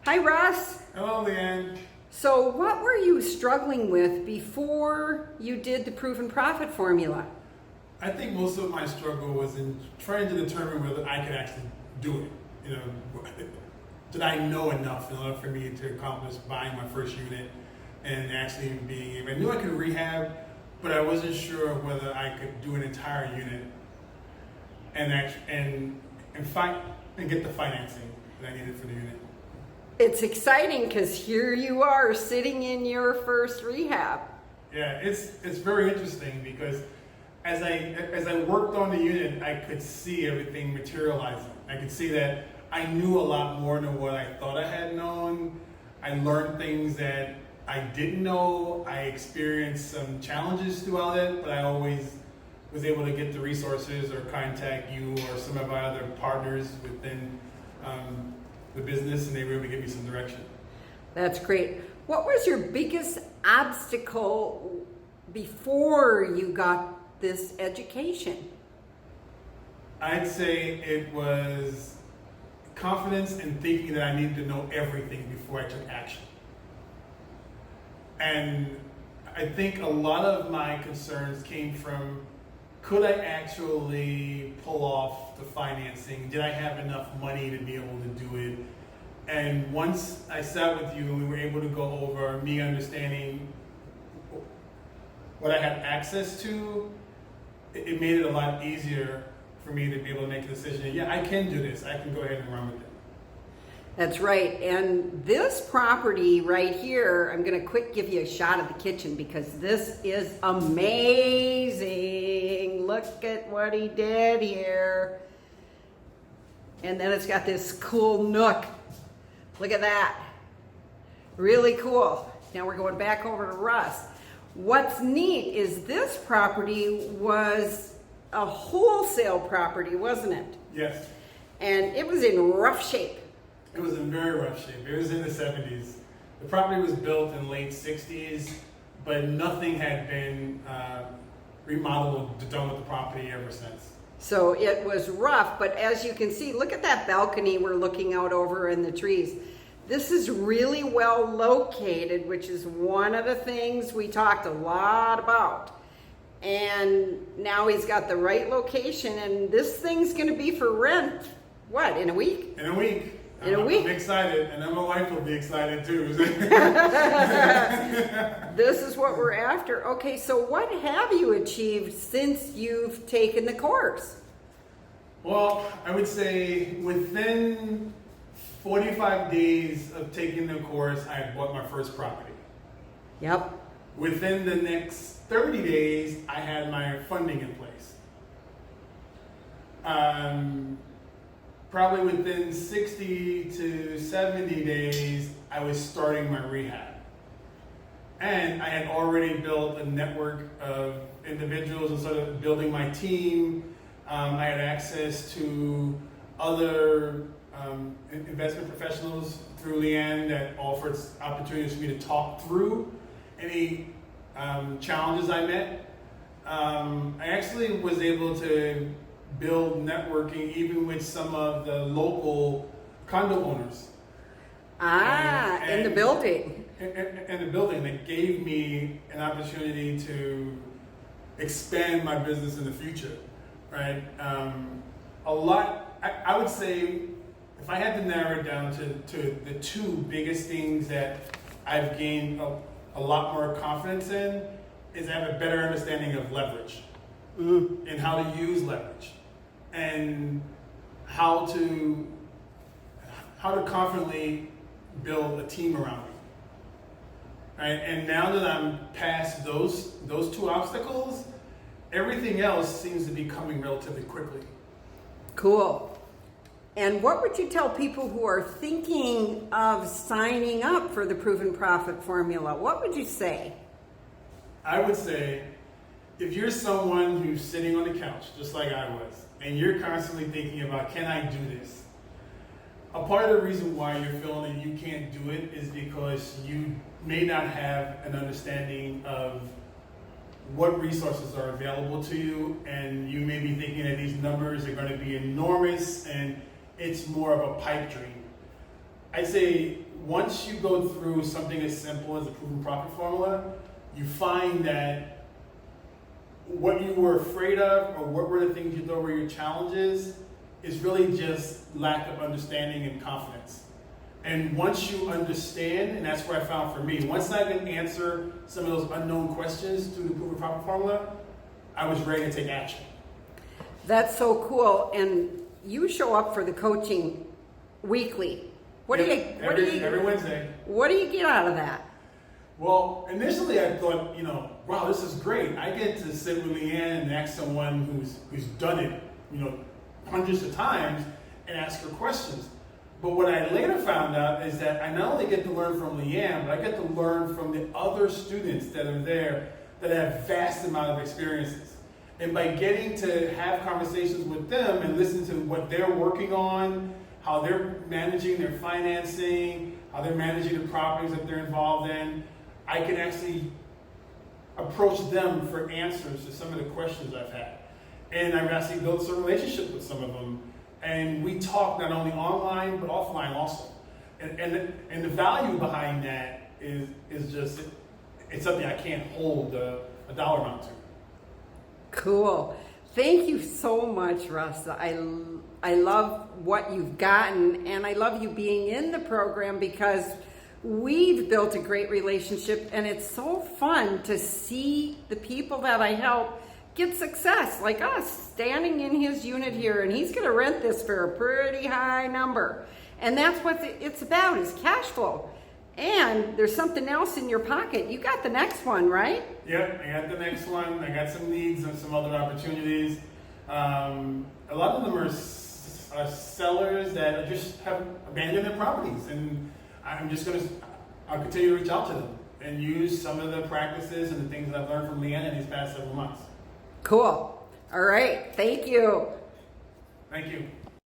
Hi, Russ. Hello, Leanne. So what were you struggling with before you did the proven profit formula? I think most of my struggle was in trying to determine whether I could actually do it. Did I know enough in order for me to accomplish buying my first unit and actually being able? I knew I could rehab, but I wasn't sure whether I could do an entire unit and get the financing that I needed for the unit. It's exciting because here you are sitting in your first rehab. Yeah, it's very interesting because as I worked on the unit, I could see everything materializing. I could see that I knew a lot more than what I thought I had known. I learned things that I didn't know. I experienced some challenges throughout it, but I always was able to get the resources or contact you or some of our other partners within the business, and they were able to give me some direction. That's great. What was your biggest obstacle before you got this education? I'd say it was confidence and thinking that I needed to know everything before I took action. And I think a lot of my concerns came from, could I actually pull off the financing? Did I have enough money to be able to do it? And once I sat with you and we were able to go over me understanding what I had access to, it made it a lot easier for me to be able to make a decision. Yeah, I can do this. I can go ahead and run with it. That's right. And this property right here, I'm going to quick give you a shot of the kitchen because this is amazing. Look at what he did here. And then it's got this cool nook. Look at that. Really cool. Now we're going back over to Russ. What's neat is this property was a wholesale property, wasn't it? Yes. And it was in rough shape. It was in very rough shape. It was in the 70s. The property was built in late 60s, but nothing had been remodeled or done with the property ever since. So it was rough, but as you can see, look at that balcony we're looking out over in the trees. This is really well located, which is one of the things we talked a lot about. And now he's got the right location, and this thing's going to be for rent. What, in a week? In a week. In a week? I'm excited, and my wife will be excited too. This is what we're after. Okay, so what have you achieved since you've taken the course? Well, I would say within 45 days of taking the course, I had bought my first property. Yep. Within the next 30 days, I had my funding in place. Probably within 60 to 70 days, I was starting my rehab. And I had already built a network of individuals and sort of building my team. I had access to other investment professionals through Leanne that offered opportunities for me to talk through any challenges I met. I actually was able to build networking even with some of the local condo owners. In the building. In the building that gave me an opportunity to expand my business in the future, right? I would say, if I had to narrow it down to the two biggest things that I've gained a lot more confidence in, is I have a better understanding of leverage and how to use leverage and how to confidently build a team around me. Right? And now that I'm past those two obstacles, everything else seems to be coming relatively quickly. Cool. And what would you tell people who are thinking of signing up for the Proven Profit Formula? What would you say? I would say, if you're someone who's sitting on the couch, just like I was, and you're constantly thinking about, can I do this? A part of the reason why you're feeling that you can't do it is because you may not have an understanding of what resources are available to you, and you may be thinking that these numbers are going to be enormous and it's more of a pipe dream. I'd say once you go through something as simple as a proven profit formula, you find that what you were afraid of, or what were the things you thought were your challenges, is really just lack of understanding and confidence. And once you understand, and that's what I found for me, once I could answer some of those unknown questions through the proven profit formula, I was ready to take action. That's so cool. And you show up for the coaching weekly. Every Wednesday. What do you get out of that? Well, initially I thought, wow, this is great. I get to sit with Leanne and ask someone who's done it, hundreds of times, and ask her questions. But what I later found out is that I not only get to learn from Leanne, but I get to learn from the other students that are there that have vast amount of experiences. And by getting to have conversations with them and listen to what they're working on, how they're managing their financing, how they're managing the properties that they're involved in, I can actually approach them for answers to some of the questions I've had. And I've actually built some relationship with some of them. And we talk not only online, but offline also. And the value behind that is just, it's something I can't hold a dollar amount to. Cool. Thank you so much, Russ. I love what you've gotten, and I love you being in the program because we've built a great relationship, and it's so fun to see the people that I help get success, like us, standing in his unit here, and he's going to rent this for a pretty high number. And that's what it's about, is cash flow. And there's something else in your pocket. You got the next one, right? Yep, I got the next one. I got some leads and some other opportunities. A lot of them are sellers that just have abandoned their properties, and I'll continue to reach out to them and use some of the practices and the things that I've learned from Leanne in these past several months. Cool. All right. Thank you. Thank you.